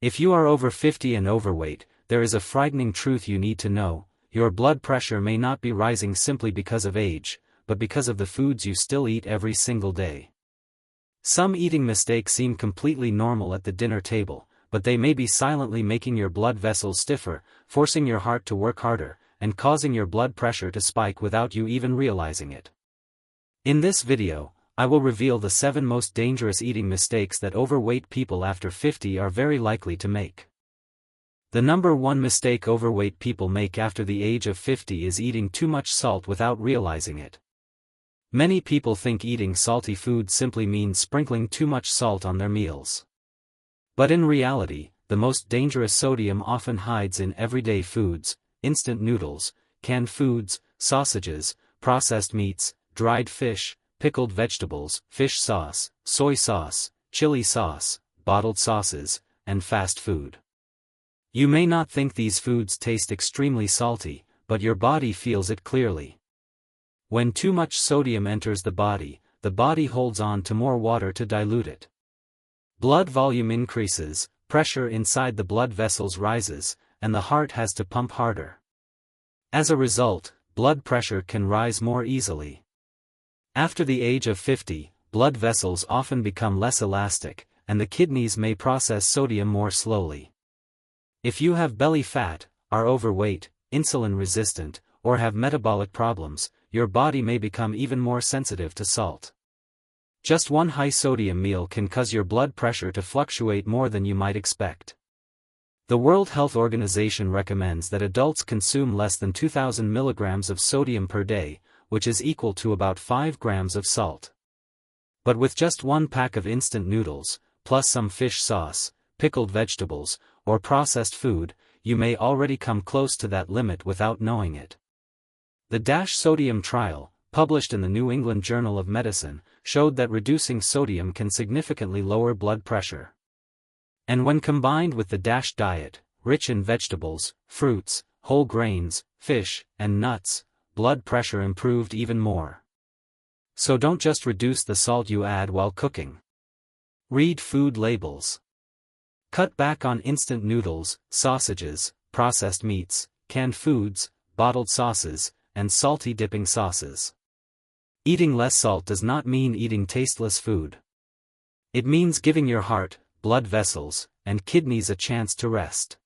If you are over 50 and overweight, there is a frightening truth you need to know: your blood pressure may not be rising simply because of age, but because of the foods you still eat every single day. Some eating mistakes seem completely normal at the dinner table, but they may be silently making your blood vessels stiffer, forcing your heart to work harder, and causing your blood pressure to spike without you even realizing it. In this video, I will reveal the 7 most dangerous eating mistakes that overweight people after 50 are very likely to make. The number 1 mistake overweight people make after the age of 50 is eating too much salt without realizing it. Many people think eating salty food simply means sprinkling too much salt on their meals. But in reality, the most dangerous sodium often hides in everyday foods: instant noodles, canned foods, sausages, processed meats, dried fish, pickled vegetables, fish sauce, soy sauce, chili sauce, bottled sauces, and fast food. You may not think these foods taste extremely salty, but your body feels it clearly. When too much sodium enters the body holds on to more water to dilute it. Blood volume increases, pressure inside the blood vessels rises, and the heart has to pump harder. As a result, blood pressure can rise more easily. After the age of 50, blood vessels often become less elastic, and the kidneys may process sodium more slowly. If you have belly fat, are overweight, insulin resistant, or have metabolic problems, your body may become even more sensitive to salt. Just one high-sodium meal can cause your blood pressure to fluctuate more than you might expect. The World Health Organization recommends that adults consume less than 2,000 milligrams of sodium per day, which is equal to about 5 grams of salt. But with just 1 pack of instant noodles, plus some fish sauce, pickled vegetables, or processed food, you may already come close to that limit without knowing it. The DASH sodium trial, published in the New England Journal of Medicine, showed that reducing sodium can significantly lower blood pressure. And when combined with the DASH diet, rich in vegetables, fruits, whole grains, fish, and nuts, blood pressure improved even more. So don't just reduce the salt you add while cooking. Read food labels. Cut back on instant noodles, sausages, processed meats, canned foods, bottled sauces, and salty dipping sauces. Eating less salt does not mean eating tasteless food. It means giving your heart, blood vessels, and kidneys a chance to rest.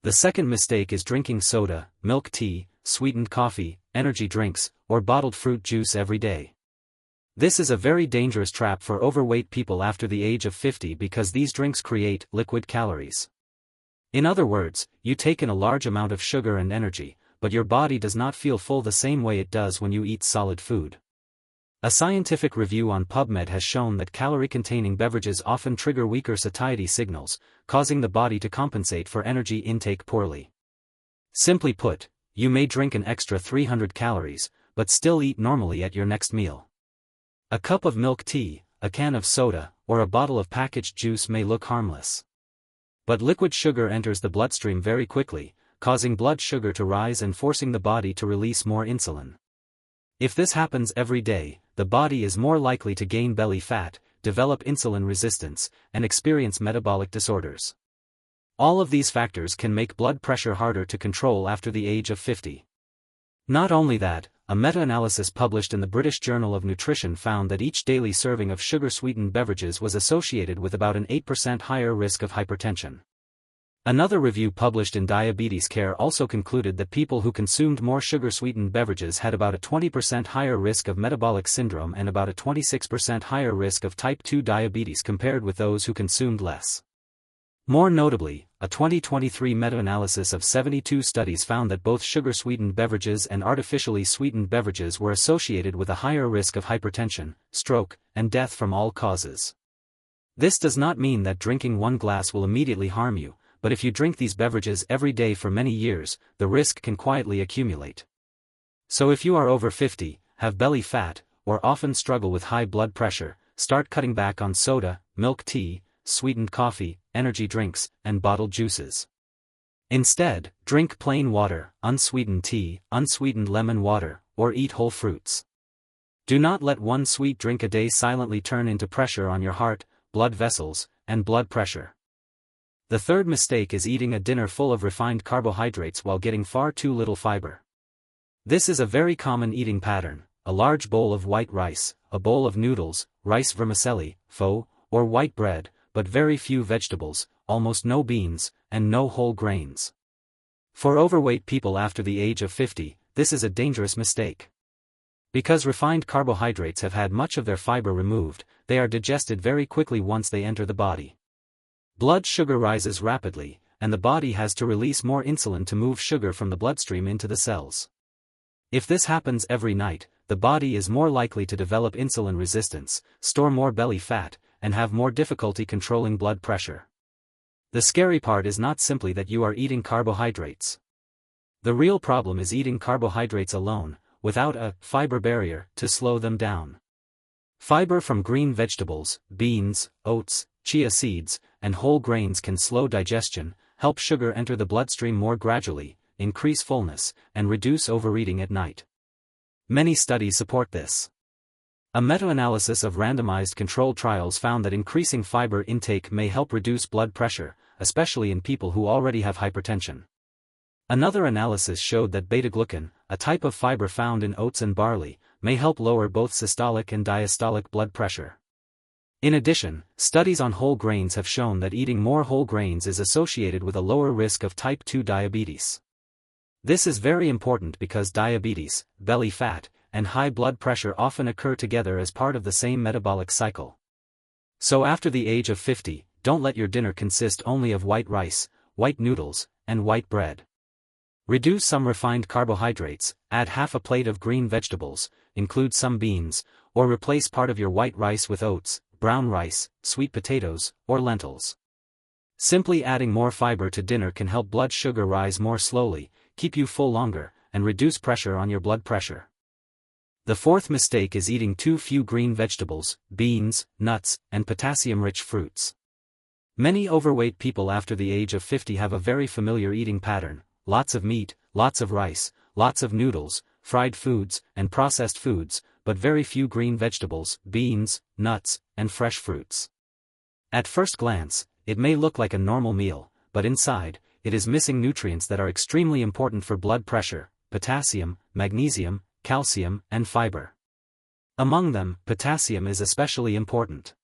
The second mistake is drinking soda, milk tea, sweetened coffee, energy drinks, or bottled fruit juice every day. This is a very dangerous trap for overweight people after the age of 50 because these drinks create liquid calories. In other words, you take in a large amount of sugar and energy, but your body does not feel full the same way it does when you eat solid food. A scientific review on PubMed has shown that calorie-containing beverages often trigger weaker satiety signals, causing the body to compensate for energy intake poorly. Simply put, you may drink an extra 300 calories, but still eat normally at your next meal. A cup of milk tea, a can of soda, or a bottle of packaged juice may look harmless. But liquid sugar enters the bloodstream very quickly, causing blood sugar to rise and forcing the body to release more insulin. If this happens every day, the body is more likely to gain belly fat, develop insulin resistance, and experience metabolic disorders. All of these factors can make blood pressure harder to control after the age of 50. Not only that, a meta-analysis published in the British Journal of Nutrition found that each daily serving of sugar-sweetened beverages was associated with about an 8% higher risk of hypertension. Another review published in Diabetes Care also concluded that people who consumed more sugar-sweetened beverages had about a 20% higher risk of metabolic syndrome and about a 26% higher risk of type 2 diabetes compared with those who consumed less. More notably, a 2023 meta-analysis of 72 studies found that both sugar-sweetened beverages and artificially sweetened beverages were associated with a higher risk of hypertension, stroke, and death from all causes. This does not mean that drinking 1 glass will immediately harm you, but if you drink these beverages every day for many years, the risk can quietly accumulate. So if you are over 50, have belly fat, or often struggle with high blood pressure, start cutting back on soda, milk tea, sweetened coffee, energy drinks, and bottled juices. Instead, drink plain water, unsweetened tea, unsweetened lemon water, or eat whole fruits. Do not let one sweet drink a day silently turn into pressure on your heart, blood vessels, and blood pressure. The third mistake is eating a dinner full of refined carbohydrates while getting far too little fiber. This is a very common eating pattern: a large bowl of white rice, a bowl of noodles, rice vermicelli, pho, or white bread, but very few vegetables, almost no beans, and no whole grains. For overweight people after the age of 50, this is a dangerous mistake. Because refined carbohydrates have had much of their fiber removed, they are digested very quickly once they enter the body. Blood sugar rises rapidly, and the body has to release more insulin to move sugar from the bloodstream into the cells. If this happens every night, the body is more likely to develop insulin resistance, store more belly fat, and have more difficulty controlling blood pressure. The scary part is not simply that you are eating carbohydrates. The real problem is eating carbohydrates alone, without a fiber barrier to slow them down. Fiber from green vegetables, beans, oats, chia seeds, and whole grains can slow digestion, help sugar enter the bloodstream more gradually, increase fullness, and reduce overeating at night. Many studies support this. A meta-analysis of randomized controlled trials found that increasing fiber intake may help reduce blood pressure, especially in people who already have hypertension. Another analysis showed that beta-glucan, a type of fiber found in oats and barley, may help lower both systolic and diastolic blood pressure. In addition, studies on whole grains have shown that eating more whole grains is associated with a lower risk of type 2 diabetes. This is very important because diabetes, belly fat, and high blood pressure often occur together as part of the same metabolic cycle. So after the age of 50, don't let your dinner consist only of white rice, white noodles, and white bread. Reduce some refined carbohydrates, add half a plate of green vegetables, include some beans, or replace part of your white rice with oats, brown rice, sweet potatoes, or lentils. Simply adding more fiber to dinner can help blood sugar rise more slowly, keep you full longer, and reduce pressure on your blood pressure. The fourth mistake is eating too few green vegetables, beans, nuts, and potassium-rich fruits. Many overweight people after the age of 50 have a very familiar eating pattern: lots of meat, lots of rice, lots of noodles, fried foods, and processed foods, but very few green vegetables, beans, nuts, and fresh fruits. At first glance, it may look like a normal meal, but inside, it is missing nutrients that are extremely important for blood pressure: potassium, magnesium, calcium, and fiber. Among them, potassium is especially important.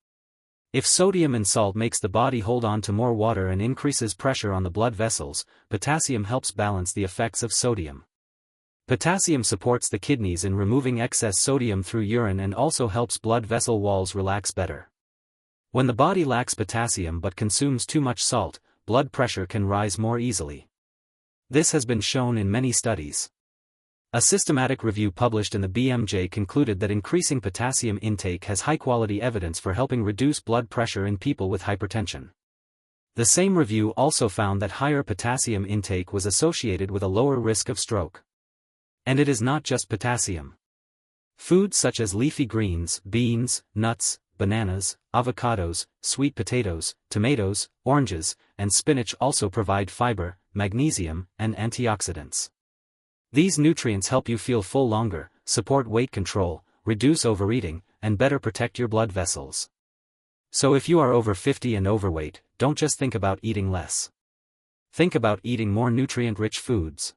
If sodium and salt makes the body hold on to more water and increases pressure on the blood vessels, potassium helps balance the effects of sodium. Potassium supports the kidneys in removing excess sodium through urine and also helps blood vessel walls relax better. When the body lacks potassium but consumes too much salt, blood pressure can rise more easily. This has been shown in many studies. A systematic review published in the BMJ concluded that increasing potassium intake has high-quality evidence for helping reduce blood pressure in people with hypertension. The same review also found that higher potassium intake was associated with a lower risk of stroke. And it is not just potassium. Foods such as leafy greens, beans, nuts, bananas, avocados, sweet potatoes, tomatoes, oranges, and spinach also provide fiber, magnesium, and antioxidants. These nutrients help you feel full longer, support weight control, reduce overeating, and better protect your blood vessels. So if you are over 50 and overweight, don't just think about eating less. Think about eating more nutrient-rich foods.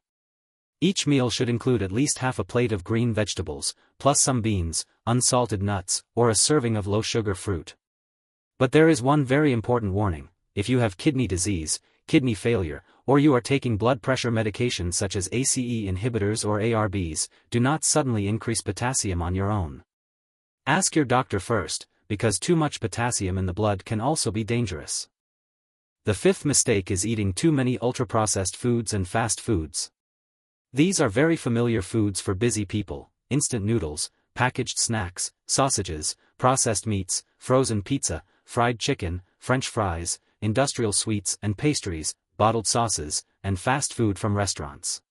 Each meal should include at least half a plate of green vegetables, plus some beans, unsalted nuts, or a serving of low-sugar fruit. But there is one very important warning: if you have kidney disease, kidney failure, or you are taking blood pressure medications such as ACE inhibitors or ARBs, do not suddenly increase potassium on your own. Ask your doctor first, because too much potassium in the blood can also be dangerous. The fifth mistake is eating too many ultra-processed foods and fast foods. These are very familiar foods for busy people: instant noodles, packaged snacks, sausages, processed meats, frozen pizza, fried chicken, French fries, industrial sweets and pastries, bottled sauces, and fast food from restaurants.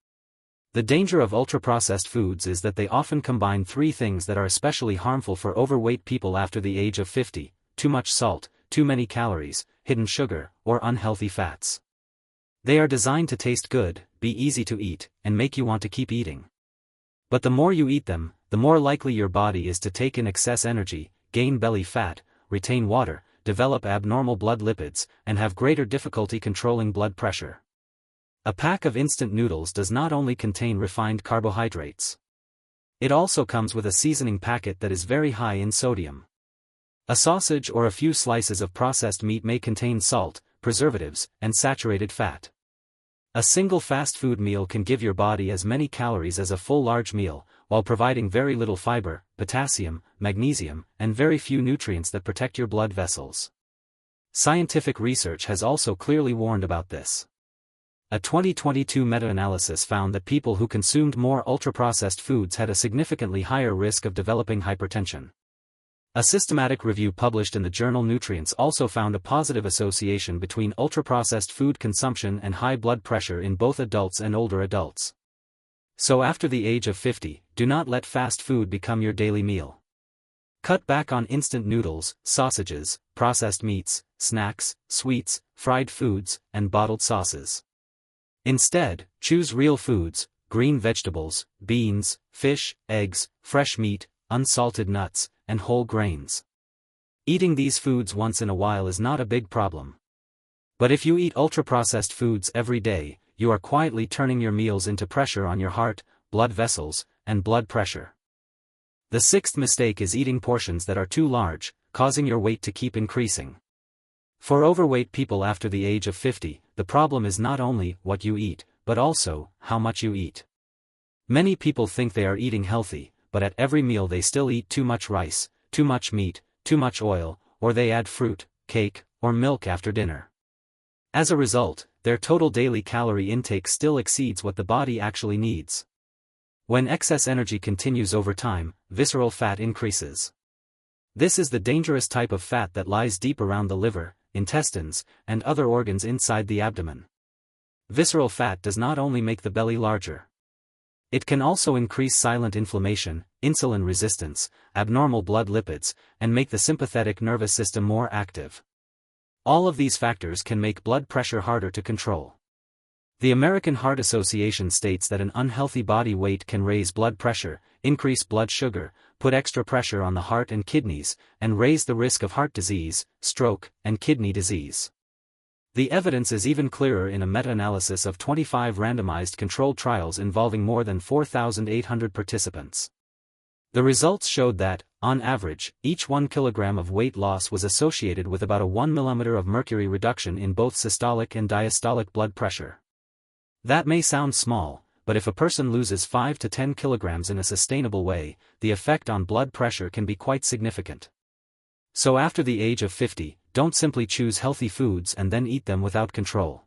The danger of ultra-processed foods is that they often combine three things that are especially harmful for overweight people after the age of 50: too much salt, too many calories, hidden sugar, or unhealthy fats. They are designed to taste good, be easy to eat, and make you want to keep eating. But the more you eat them, the more likely your body is to take in excess energy, gain belly fat, retain water, develop abnormal blood lipids, and have greater difficulty controlling blood pressure. A pack of instant noodles does not only contain refined carbohydrates. It also comes with a seasoning packet that is very high in sodium. A sausage or a few slices of processed meat may contain salt, preservatives, and saturated fat. A single fast food meal can give your body as many calories as a full large meal, while providing very little fiber, potassium, magnesium, and very few nutrients that protect your blood vessels. Scientific research has also clearly warned about this. A 2022 meta-analysis found that people who consumed more ultra-processed foods had a significantly higher risk of developing hypertension. A systematic review published in the journal Nutrients also found a positive association between ultra-processed food consumption and high blood pressure in both adults and older adults. So after the age of 50, do not let fast food become your daily meal. Cut back on instant noodles, sausages, processed meats, snacks, sweets, fried foods, and bottled sauces. Instead, choose real foods, green vegetables, beans, fish, eggs, fresh meat, unsalted nuts, and whole grains. Eating these foods once in a while is not a big problem. But if you eat ultra-processed foods every day, you are quietly turning your meals into pressure on your heart, blood vessels, and blood pressure. The sixth mistake is eating portions that are too large, causing your weight to keep increasing. For overweight people after the age of 50, the problem is not only what you eat, but also how much you eat. Many people think they are eating healthy, but at every meal they still eat too much rice, too much meat, too much oil, or they add fruit, cake, or milk after dinner. As a result, their total daily calorie intake still exceeds what the body actually needs. When excess energy continues over time, visceral fat increases. This is the dangerous type of fat that lies deep around the liver, intestines, and other organs inside the abdomen. Visceral fat does not only make the belly larger. It can also increase silent inflammation, insulin resistance, abnormal blood lipids, and make the sympathetic nervous system more active. All of these factors can make blood pressure harder to control. The American Heart Association states that an unhealthy body weight can raise blood pressure, increase blood sugar, put extra pressure on the heart and kidneys, and raise the risk of heart disease, stroke, and kidney disease. The evidence is even clearer in a meta-analysis of 25 randomized controlled trials involving more than 4,800 participants. The results showed that, on average, each 1 kilogram of weight loss was associated with about a 1 millimeter of mercury reduction in both systolic and diastolic blood pressure. That may sound small, but if a person loses 5 to 10 kilograms in a sustainable way, the effect on blood pressure can be quite significant. So after the age of 50, don't simply choose healthy foods and then eat them without control.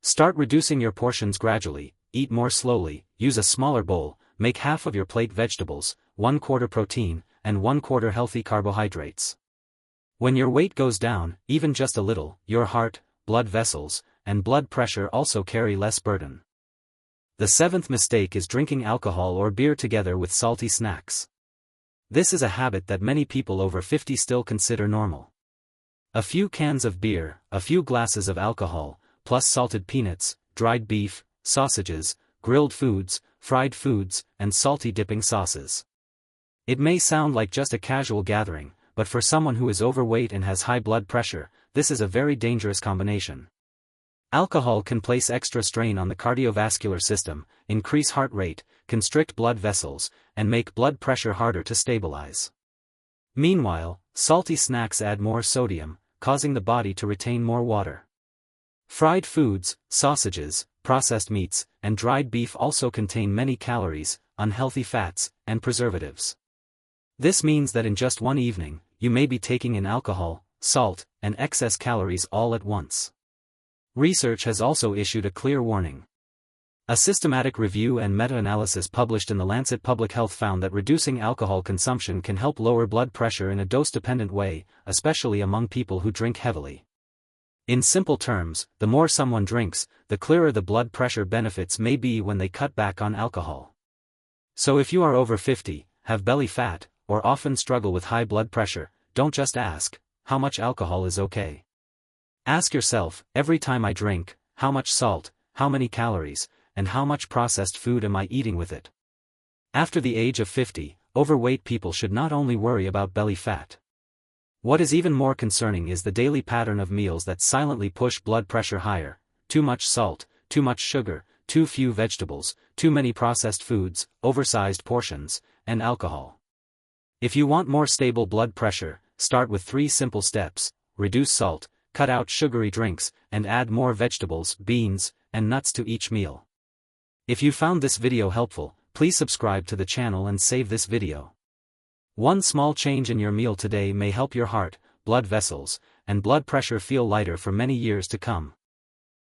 Start reducing your portions gradually, eat more slowly, use a smaller bowl, make half of your plate vegetables, 1/4 protein, and 1/4 healthy carbohydrates. When your weight goes down, even just a little, your heart, blood vessels, and blood pressure also carry less burden. The seventh mistake is drinking alcohol or beer together with salty snacks. This is a habit that many people over 50 still consider normal. A few cans of beer, a few glasses of alcohol, plus salted peanuts, dried beef, sausages, grilled foods, fried foods, and salty dipping sauces. It may sound like just a casual gathering, but for someone who is overweight and has high blood pressure, this is a very dangerous combination. Alcohol can place extra strain on the cardiovascular system, increase heart rate, constrict blood vessels, and make blood pressure harder to stabilize. Meanwhile, salty snacks add more sodium, causing the body to retain more water. Fried foods, sausages, processed meats, and dried beef also contain many calories, unhealthy fats, and preservatives. This means that in just one evening, you may be taking in alcohol, salt, and excess calories all at once. Research has also issued a clear warning. A systematic review and meta-analysis published in The Lancet Public Health found that reducing alcohol consumption can help lower blood pressure in a dose-dependent way, especially among people who drink heavily. In simple terms, the more someone drinks, the clearer the blood pressure benefits may be when they cut back on alcohol. So if you are over 50, have belly fat, or often struggle with high blood pressure, don't just ask, how much alcohol is okay? Ask yourself, every time I drink, how much salt, how many calories, and how much processed food am I eating with it? After the age of 50, overweight people should not only worry about belly fat. What is even more concerning is the daily pattern of meals that silently push blood pressure higher: too much salt, too much sugar, too few vegetables, too many processed foods, oversized portions, and alcohol. If you want more stable blood pressure, start with 3 simple steps: reduce salt, cut out sugary drinks, and add more vegetables, beans, and nuts to each meal. If you found this video helpful, please subscribe to the channel and save this video. One small change in your meal today may help your heart, blood vessels, and blood pressure feel lighter for many years to come.